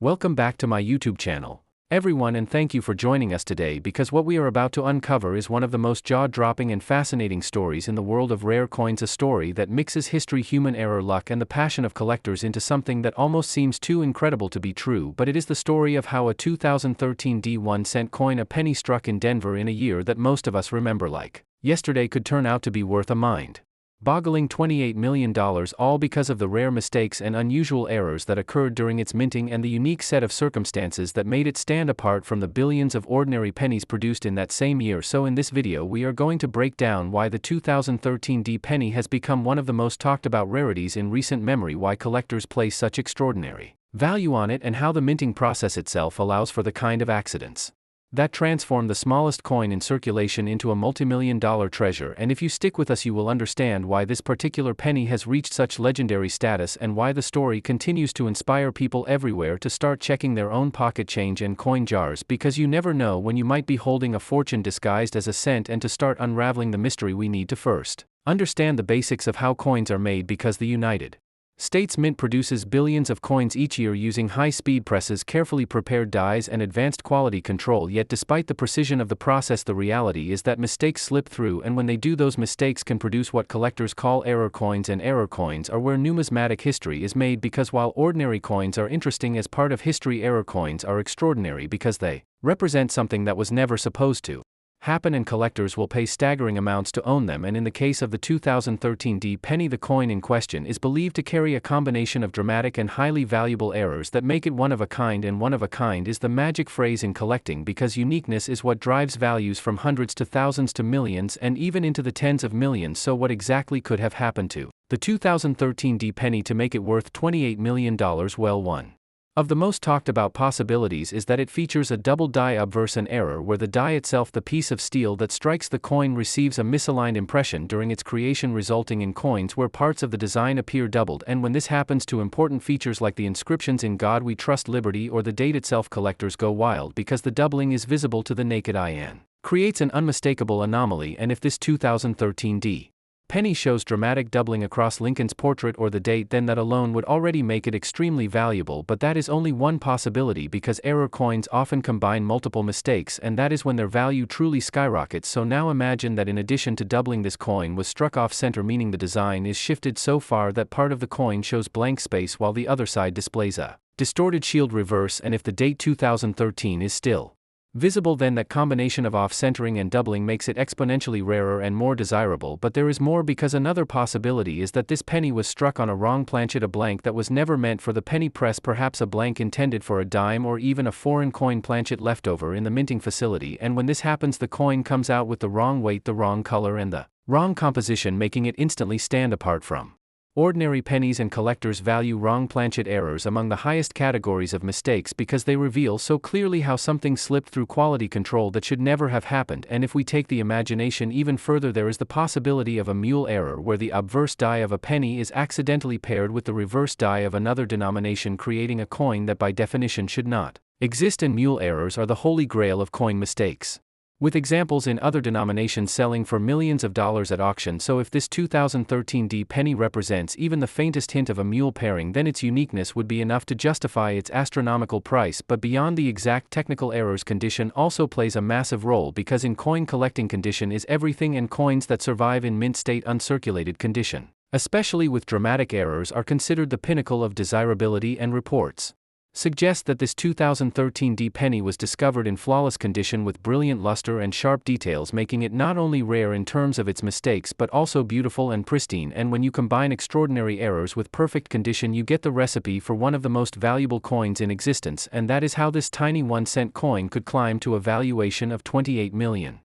Welcome back to my YouTube channel, everyone, and thank you for joining us today because what we are about to uncover is one of the most jaw-dropping and fascinating stories in the world of rare coins, a story that mixes history, human error, luck, and the passion of collectors into something that almost seems too incredible to be true, but it is the story of how a 2013 1-cent coin, a penny struck in Denver in a year that most of us remember like yesterday, could turn out to be worth a mind-boggling $28 million, all because of the rare mistakes and unusual errors that occurred during its minting and the unique set of circumstances that made it stand apart from the billions of ordinary pennies produced in that same year. So in this video we are going to break down why the 2013 penny has become one of the most talked about rarities in recent memory, why collectors place such extraordinary value on it, and how the minting process itself allows for the kind of accidents that transform the smallest coin in circulation into a multi-million-dollar treasure. And if you stick with us, you will understand why this particular penny has reached such legendary status and why the story continues to inspire people everywhere to start checking their own pocket change and coin jars, because you never know when you might be holding a fortune disguised as a cent. And to start unraveling the mystery, we need to first understand the basics of how coins are made, because the United States Mint produces billions of coins each year using high-speed presses, carefully prepared dies, and advanced quality control. Yet despite the precision of the process, the reality is that mistakes slip through, and when they do, those mistakes can produce what collectors call error coins. And error coins are where numismatic history is made, because while ordinary coins are interesting as part of history, error coins are extraordinary because they represent something that was never supposed to happen, and collectors will pay staggering amounts to own them. And in the case of the 2013 penny, the coin in question is believed to carry a combination of dramatic and highly valuable errors that make it one of a kind. And one of a kind is the magic phrase in collecting, because uniqueness is what drives values from hundreds to thousands to millions and even into the tens of millions. So what exactly could have happened to the 2013 penny to make it worth $28 million? Well, one of the most talked about possibilities is that it features a double die obverse, an error where the die itself, the piece of steel that strikes the coin, receives a misaligned impression during its creation, resulting in coins where parts of the design appear doubled. And when this happens to important features like the inscriptions "In God We Trust," "Liberty," or the date itself, collectors go wild, because the doubling is visible to the naked eye and creates an unmistakable anomaly. And if this 2013 penny shows dramatic doubling across Lincoln's portrait or the date, then that alone would already make it extremely valuable. But that is only one possibility, because error coins often combine multiple mistakes, and that is when their value truly skyrockets. So now imagine that in addition to doubling, this coin was struck off center, meaning the design is shifted so far that part of the coin shows blank space while the other side displays a distorted shield reverse. And if the date 2013 is still visible, then that combination of off-centering and doubling makes it exponentially rarer and more desirable. But there is more, because another possibility is that this penny was struck on a wrong planchet, a blank that was never meant for the penny press, perhaps a blank intended for a dime or even a foreign coin planchet left over in the minting facility. And when this happens, the coin comes out with the wrong weight, the wrong color, and the wrong composition, making it instantly stand apart from ordinary pennies. And collectors value wrong planchet errors among the highest categories of mistakes, because they reveal so clearly how something slipped through quality control that should never have happened. And if we take the imagination even further, there is the possibility of a mule error, where the obverse die of a penny is accidentally paired with the reverse die of another denomination, creating a coin that by definition should not exist. And mule errors are the holy grail of coin mistakes, with examples in other denominations selling for millions of dollars at auction. So if this 2013 penny represents even the faintest hint of a mule pairing, then its uniqueness would be enough to justify its astronomical price. But beyond the exact technical errors, condition also plays a massive role, because in coin collecting, condition is everything, and coins that survive in mint state, uncirculated condition, especially with dramatic errors, are considered the pinnacle of desirability. And reports suggest that this 2013 penny was discovered in flawless condition with brilliant luster and sharp details, making it not only rare in terms of its mistakes but also beautiful and pristine. And when you combine extraordinary errors with perfect condition, you get the recipe for one of the most valuable coins in existence. And that is how this tiny 1-cent coin could climb to a valuation of $28 million,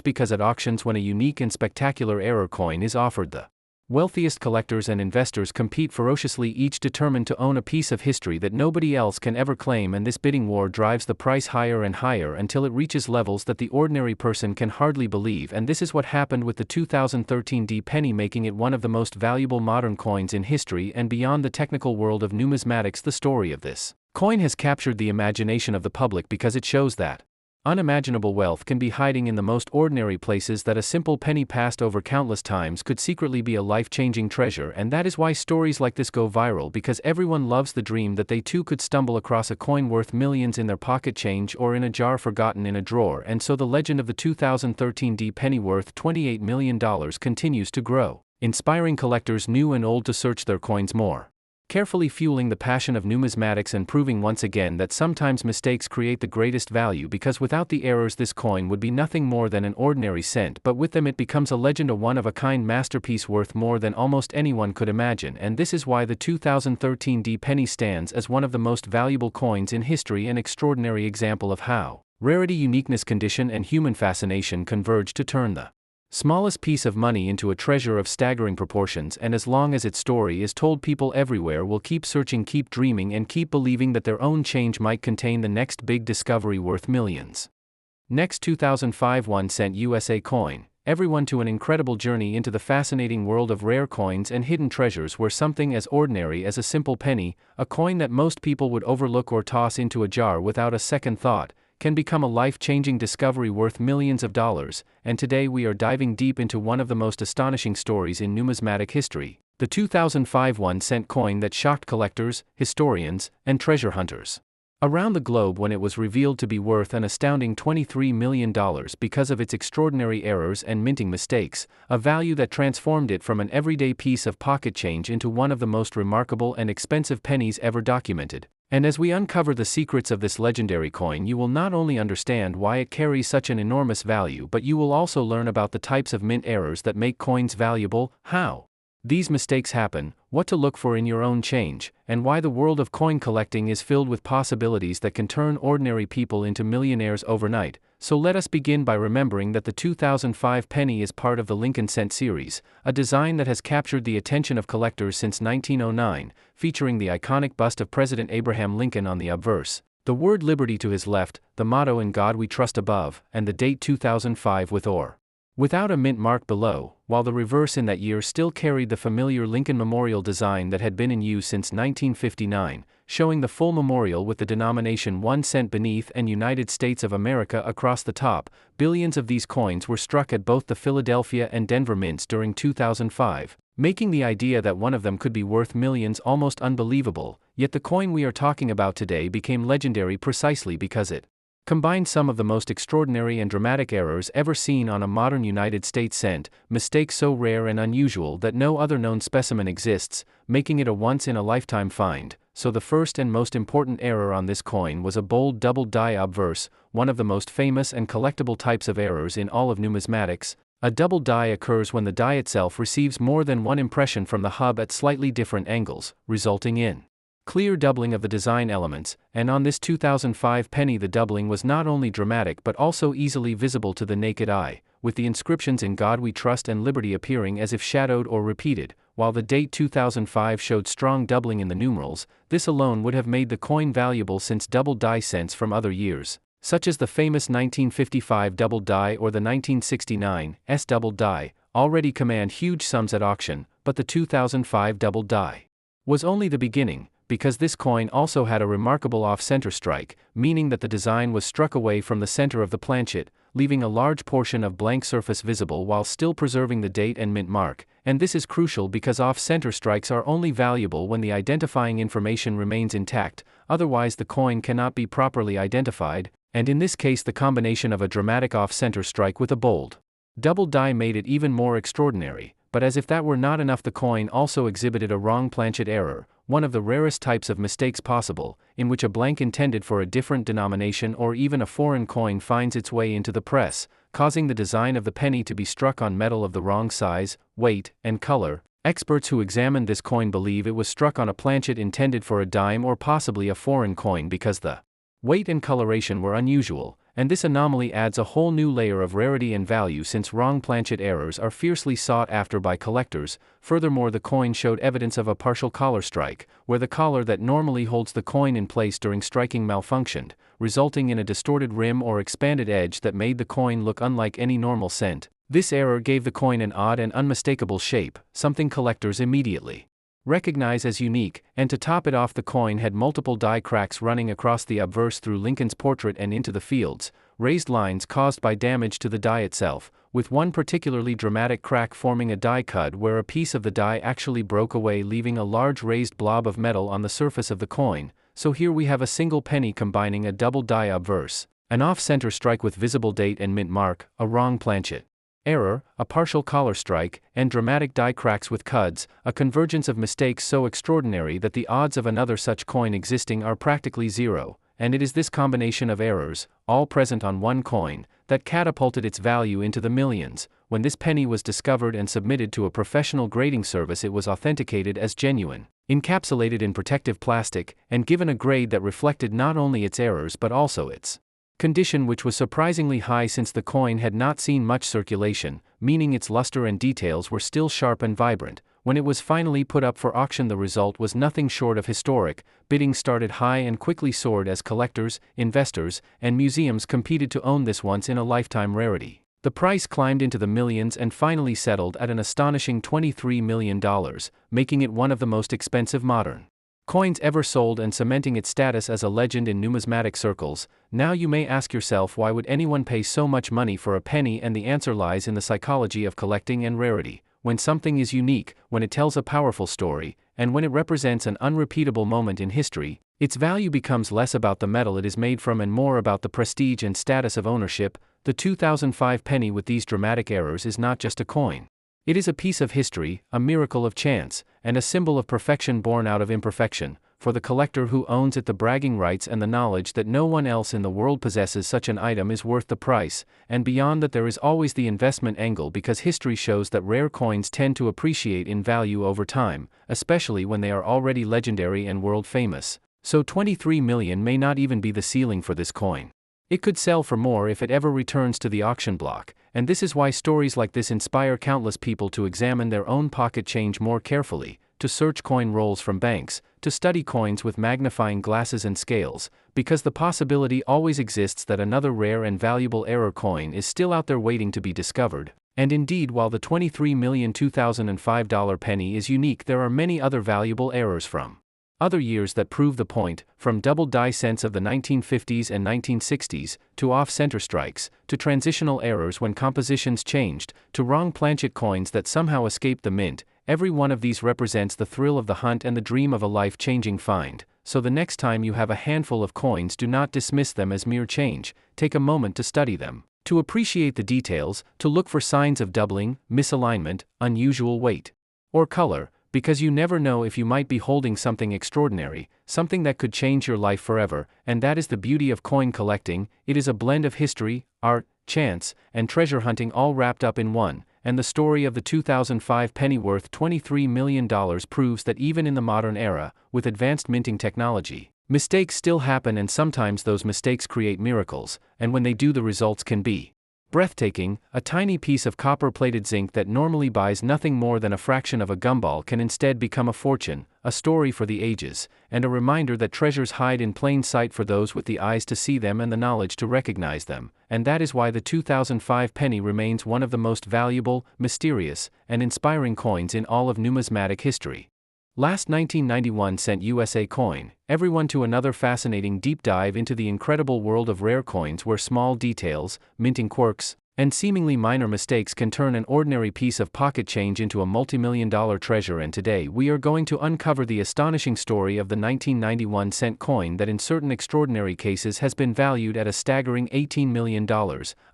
because at auctions, when a unique and spectacular error coin is offered, the wealthiest collectors and investors compete ferociously, each determined to own a piece of history that nobody else can ever claim. And this bidding war drives the price higher and higher until it reaches levels that the ordinary person can hardly believe. And this is what happened with the 2013 penny, making it one of the most valuable modern coins in history. And beyond the technical world of numismatics, the story of this coin has captured the imagination of the public, because it shows that Unimaginable wealth can be hiding in the most ordinary places that a simple penny passed over countless times could secretly be a life-changing treasure, and that is why stories like this go viral, because everyone loves the dream that they too could stumble across a coin worth millions in their pocket change or in a jar forgotten in a drawer, and so the legend of the 2013 penny worth $28 million continues to grow, inspiring collectors new and old to search their coins more carefully, fueling the passion of numismatics and proving once again that sometimes mistakes create the greatest value, because without the errors this coin would be nothing more than an ordinary cent, but with them it becomes a legend, a one-of-a-kind masterpiece worth more than almost anyone could imagine. And this is why the 2013 penny stands as one of the most valuable coins in history, an extraordinary example of how rarity, uniqueness, condition and human fascination converge to turn the smallest piece of money into a treasure of staggering proportions. And as long as its story is told, people everywhere will keep searching, keep dreaming, and keep believing that their own change might contain the next big discovery worth millions. Next, 2005 1-cent USA coin. Everyone to an incredible journey into the fascinating world of rare coins and hidden treasures, where something as ordinary as a simple penny, a coin that most people would overlook or toss into a jar without a second thought, can become a life-changing discovery worth millions of dollars. And today we are diving deep into one of the most astonishing stories in numismatic history, the 2005 1-cent coin that shocked collectors, historians, and treasure hunters around the globe when it was revealed to be worth an astounding $23 million because of its extraordinary errors and minting mistakes, a value that transformed it from an everyday piece of pocket change into one of the most remarkable and expensive pennies ever documented. And as we uncover the secrets of this legendary coin, you will not only understand why it carries such an enormous value, but you will also learn about the types of mint errors that make coins valuable, how these mistakes happen, what to look for in your own change, and why the world of coin collecting is filled with possibilities that can turn ordinary people into millionaires overnight. So let us begin by remembering that the 2005 penny is part of the Lincoln Cent series, a design that has captured the attention of collectors since 1909, featuring the iconic bust of President Abraham Lincoln on the obverse, the word liberty to his left, the motto "In God We Trust" above, and the date 2005 with or without a mint mark below, while the reverse in that year still carried the familiar Lincoln Memorial design that had been in use since 1959, showing the full memorial with the denomination 1 cent beneath and United States of America across the top. Billions of these coins were struck at both the Philadelphia and Denver mints during 2005, making the idea that one of them could be worth millions almost unbelievable. Yet the coin we are talking about today became legendary precisely because it combined some of the most extraordinary and dramatic errors ever seen on a modern United States cent, mistakes so rare and unusual that no other known specimen exists, making it a once-in-a-lifetime find. So the first and most important error on this coin was a bold double die obverse, one of the most famous and collectible types of errors in all of numismatics. A double die occurs when the die itself receives more than one impression from the hub at slightly different angles, resulting in clear doubling of the design elements. And on this 2005 penny the doubling was not only dramatic but also easily visible to the naked eye, with the inscriptions "In God We Trust" and "Liberty" appearing as if shadowed or repeated, while the date 2005 showed strong doubling in the numerals. This alone would have made the coin valuable, since double die cents from other years, such as the famous 1955 double die or the 1969 double die, already command huge sums at auction. But the 2005 double die was only the beginning, because this coin also had a remarkable off-center strike, meaning that the design was struck away from the center of the planchet, leaving a large portion of blank surface visible while still preserving the date and mint mark. And this is crucial because off-center strikes are only valuable when the identifying information remains intact, otherwise the coin cannot be properly identified. And in this case the combination of a dramatic off-center strike with a bold double die made it even more extraordinary. But as if that were not enough, the coin also exhibited a wrong planchet error, one of the rarest types of mistakes possible, in which a blank intended for a different denomination or even a foreign coin finds its way into the press, causing the design of the penny to be struck on metal of the wrong size, weight, and color. Experts who examined this coin believe it was struck on a planchet intended for a dime or possibly a foreign coin, because the weight and coloration were unusual, and this anomaly adds a whole new layer of rarity and value, since wrong planchet errors are fiercely sought after by collectors. Furthermore, the coin showed evidence of a partial collar strike, where the collar that normally holds the coin in place during striking malfunctioned, resulting in a distorted rim or expanded edge that made the coin look unlike any normal cent. This error gave the coin an odd and unmistakable shape, something collectors immediately recognize as unique. And to top it off, the coin had multiple die cracks running across the obverse through Lincoln's portrait and into the fields, raised lines caused by damage to the die itself, with one particularly dramatic crack forming a die cut where a piece of the die actually broke away, leaving a large raised blob of metal on the surface of the coin. So here we have a single penny combining a double die obverse, an off-center strike with visible date and mint mark, a wrong planchet error, a partial collar strike, and dramatic die cracks with cuds, a convergence of mistakes so extraordinary that the odds of another such coin existing are practically zero, and it is this combination of errors, all present on one coin, that catapulted its value into the millions. When this penny was discovered and submitted to a professional grading service, it was authenticated as genuine, encapsulated in protective plastic, and given a grade that reflected not only its errors but also its condition, which was surprisingly high since the coin had not seen much circulation, meaning its luster and details were still sharp and vibrant. When it was finally put up for auction, the result was nothing short of historic. Bidding started high and quickly soared as collectors, investors, and museums competed to own this once-in-a-lifetime rarity. The price climbed into the millions and finally settled at an astonishing $23 million, making it one of the most expensive modern coins ever sold and cementing its status as a legend in numismatic circles. Now you may ask yourself, why would anyone pay so much money for a penny? And the answer lies in the psychology of collecting and rarity. When something is unique, when it tells a powerful story, and when it represents an unrepeatable moment in history, its value becomes less about the metal it is made from and more about the prestige and status of ownership. The 2005 penny with these dramatic errors is not just a coin. It is a piece of history, a miracle of chance, and a symbol of perfection born out of imperfection. For the collector who owns it, the bragging rights and the knowledge that no one else in the world possesses such an item is worth the price. And beyond that, there is always the investment angle, because history shows that rare coins tend to appreciate in value over time, especially when they are already legendary and world famous. So 23 million may not even be the ceiling for this coin. It could sell for more if it ever returns to the auction block, and this is why stories like this inspire countless people to examine their own pocket change more carefully, to search coin rolls from banks, to study coins with magnifying glasses and scales, because the possibility always exists that another rare and valuable error coin is still out there waiting to be discovered. And indeed, while the 23 million 2005 penny is unique, there are many other valuable errors from other years that prove the point, from double die cents of the 1950s and 1960s, to off-center strikes, to transitional errors when compositions changed, to wrong planchet coins that somehow escaped the mint. Every one of these represents the thrill of the hunt and the dream of a life-changing find. So the next time you have a handful of coins, do not dismiss them as mere change. Take a moment to study them, to appreciate the details, to look for signs of doubling, misalignment, unusual weight, or color, because you never know if you might be holding something extraordinary, something that could change your life forever. And that is the beauty of coin collecting. It is a blend of history, art, chance, and treasure hunting all wrapped up in one. And the story of the 2005 penny worth $23 million proves that even in the modern era, with advanced minting technology, mistakes still happen, and sometimes those mistakes create miracles, and when they do, the results can be breathtaking. A tiny piece of copper-plated zinc that normally buys nothing more than a fraction of a gumball can instead become a fortune, a story for the ages, and a reminder that treasures hide in plain sight for those with the eyes to see them and the knowledge to recognize them. And that is why the 2005 penny remains one of the most valuable, mysterious, and inspiring coins in all of numismatic history. Last 1991 cent USA coin. Everyone to another fascinating deep dive into the incredible world of rare coins, where small details, minting quirks, and seemingly minor mistakes can turn an ordinary piece of pocket change into a multi-million-dollar treasure. And today we are going to uncover the astonishing story of the 1991 cent coin that in certain extraordinary cases has been valued at a staggering $18 million,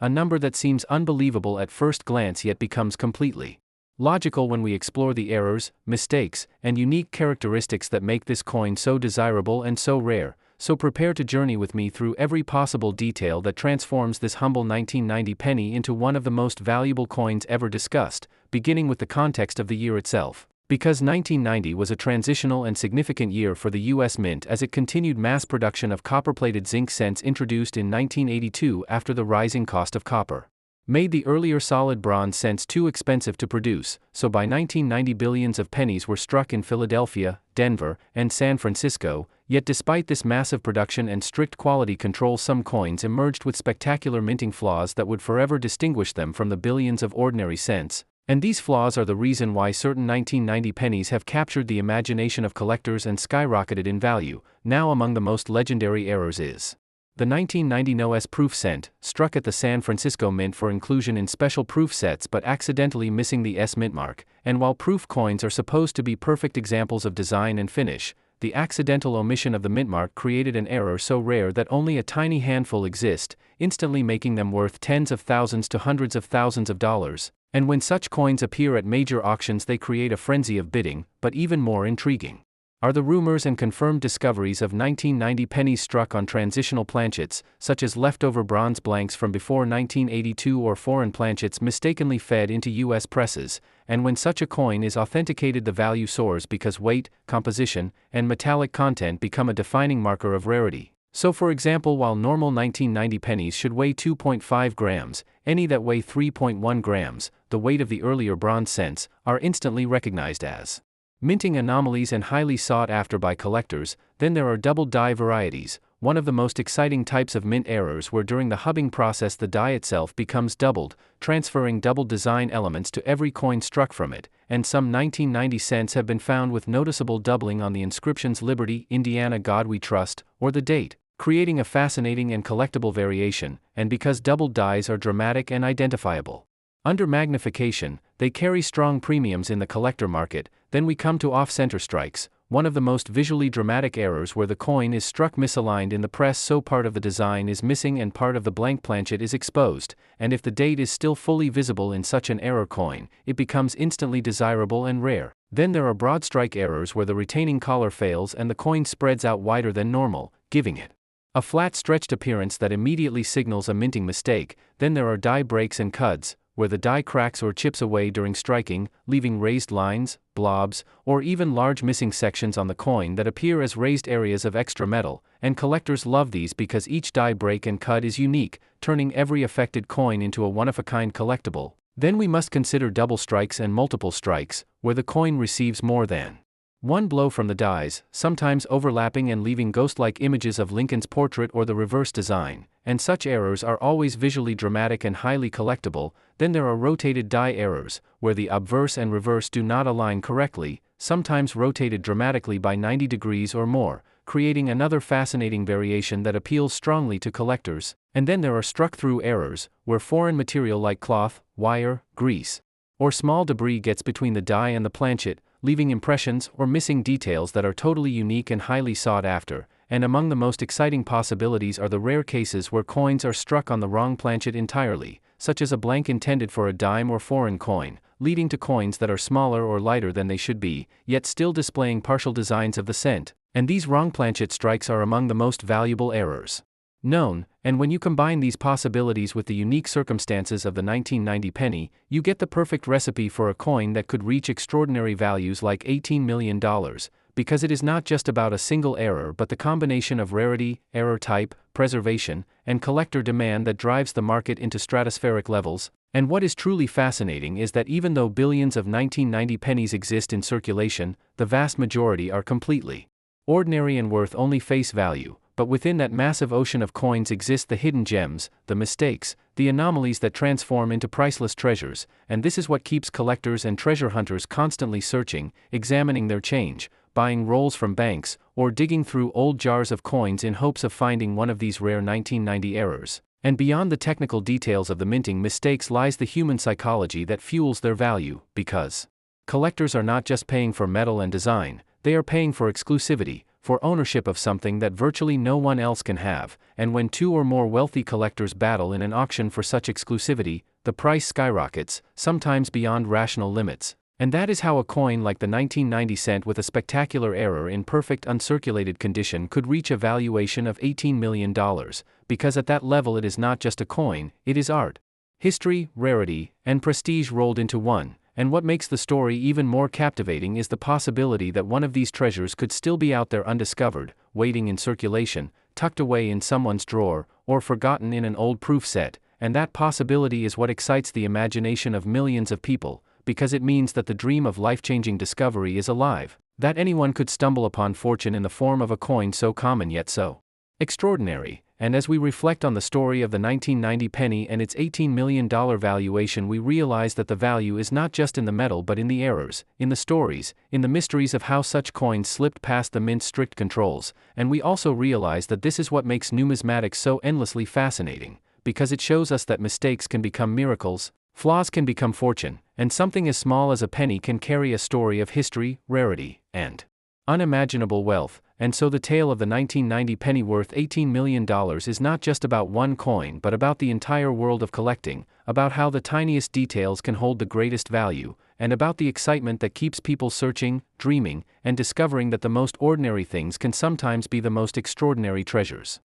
a number that seems unbelievable at first glance yet becomes completely logical when we explore the errors, mistakes, and unique characteristics that make this coin so desirable and so rare. So prepare to journey with me through every possible detail that transforms this humble 1990 penny into one of the most valuable coins ever discussed, beginning with the context of the year itself. Because 1990 was a transitional and significant year for the U.S. Mint, as it continued mass production of copper-plated zinc cents introduced in 1982 after the rising cost of copper made the earlier solid bronze cents too expensive to produce. So by 1990, billions of pennies were struck in Philadelphia, Denver, and San Francisco. Yet despite this massive production and strict quality control, some coins emerged with spectacular minting flaws that would forever distinguish them from the billions of ordinary cents. And these flaws are the reason why certain 1990 pennies have captured the imagination of collectors and skyrocketed in value. Now, among the most legendary errors is The 1990 NOS proof cent, struck at the San Francisco Mint for inclusion in special proof sets but accidentally missing the S mint mark, and while proof coins are supposed to be perfect examples of design and finish, the accidental omission of the mint mark created an error so rare that only a tiny handful exist, instantly making them worth tens of thousands to hundreds of thousands of dollars, and when such coins appear at major auctions they create a frenzy of bidding. But even more intriguing are the rumors and confirmed discoveries of 1990 pennies struck on transitional planchets, such as leftover bronze blanks from before 1982 or foreign planchets mistakenly fed into U.S. presses, and when such a coin is authenticated the value soars because weight, composition, and metallic content become a defining marker of rarity. So for example, while normal 1990 pennies should weigh 2.5 grams, any that weigh 3.1 grams, the weight of the earlier bronze cents, are instantly recognized as minting anomalies and highly sought after by collectors. Then there are double die varieties, one of the most exciting types of mint errors where during the hubbing process the die itself becomes doubled, transferring double design elements to every coin struck from it, and some 1990 cents have been found with noticeable doubling on the inscriptions Liberty, Indiana, God We Trust, or the date, creating a fascinating and collectible variation, and because doubled dies are dramatic and identifiable under magnification, they carry strong premiums in the collector market. Then we come to off-center strikes, one of the most visually dramatic errors where the coin is struck misaligned in the press so part of the design is missing and part of the blank planchet is exposed, and if the date is still fully visible in such an error coin, it becomes instantly desirable and rare. Then there are broad strike errors where the retaining collar fails and the coin spreads out wider than normal, giving it a flat stretched appearance that immediately signals a minting mistake. Then there are die breaks and cuds, where the die cracks or chips away during striking, leaving raised lines, blobs, or even large missing sections on the coin that appear as raised areas of extra metal, and collectors love these because each die break and cud is unique, turning every affected coin into a one-of-a-kind collectible. Then we must consider double strikes and multiple strikes, where the coin receives more than one blow from the dies, sometimes overlapping and leaving ghost-like images of Lincoln's portrait or the reverse design, and such errors are always visually dramatic and highly collectible. Then there are rotated die errors, where the obverse and reverse do not align correctly, sometimes rotated dramatically by 90 degrees or more, creating another fascinating variation that appeals strongly to collectors. And then there are struck-through errors, where foreign material like cloth, wire, grease, or small debris gets between the die and the planchet, leaving impressions or missing details that are totally unique and highly sought after. And among the most exciting possibilities are the rare cases where coins are struck on the wrong planchet entirely, such as a blank intended for a dime or foreign coin, leading to coins that are smaller or lighter than they should be, yet still displaying partial designs of the cent. And these wrong planchet strikes are among the most valuable errors known, and when you combine these possibilities with the unique circumstances of the 1990 penny, you get the perfect recipe for a coin that could reach extraordinary values like $18 million, because it is not just about a single error but the combination of rarity, error type, preservation, and collector demand that drives the market into stratospheric levels. And what is truly fascinating is that even though billions of 1990 pennies exist in circulation, the vast majority are completely ordinary and worth only face value. But within that massive ocean of coins exist the hidden gems, the mistakes, the anomalies that transform into priceless treasures, and this is what keeps collectors and treasure hunters constantly searching, examining their change, buying rolls from banks, or digging through old jars of coins in hopes of finding one of these rare 1990 errors. And beyond the technical details of the minting mistakes lies the human psychology that fuels their value, because collectors are not just paying for metal and design, they are paying for exclusivity, for ownership of something that virtually no one else can have, and when two or more wealthy collectors battle in an auction for such exclusivity, the price skyrockets, sometimes beyond rational limits. And that is how a coin like the 1990 cent with a spectacular error in perfect uncirculated condition could reach a valuation of $18 million, because at that level it is not just a coin, it is art, history, rarity, and prestige rolled into one. And what makes the story even more captivating is the possibility that one of these treasures could still be out there undiscovered, waiting in circulation, tucked away in someone's drawer, or forgotten in an old proof set. And that possibility is what excites the imagination of millions of people, because it means that the dream of life-changing discovery is alive, that anyone could stumble upon fortune in the form of a coin so common yet so extraordinary. and as we reflect on the story of the 1990 penny and its $18 million valuation, we realize that the value is not just in the metal but in the errors, in the stories, in the mysteries of how such coins slipped past the mint's strict controls, and we also realize that this is what makes numismatics so endlessly fascinating, because it shows us that mistakes can become miracles, flaws can become fortune, and something as small as a penny can carry a story of history, rarity, and unimaginable wealth. And so the tale of the 1990 penny worth $18 million is not just about one coin but about the entire world of collecting, about how the tiniest details can hold the greatest value, and about the excitement that keeps people searching, dreaming, and discovering that the most ordinary things can sometimes be the most extraordinary treasures.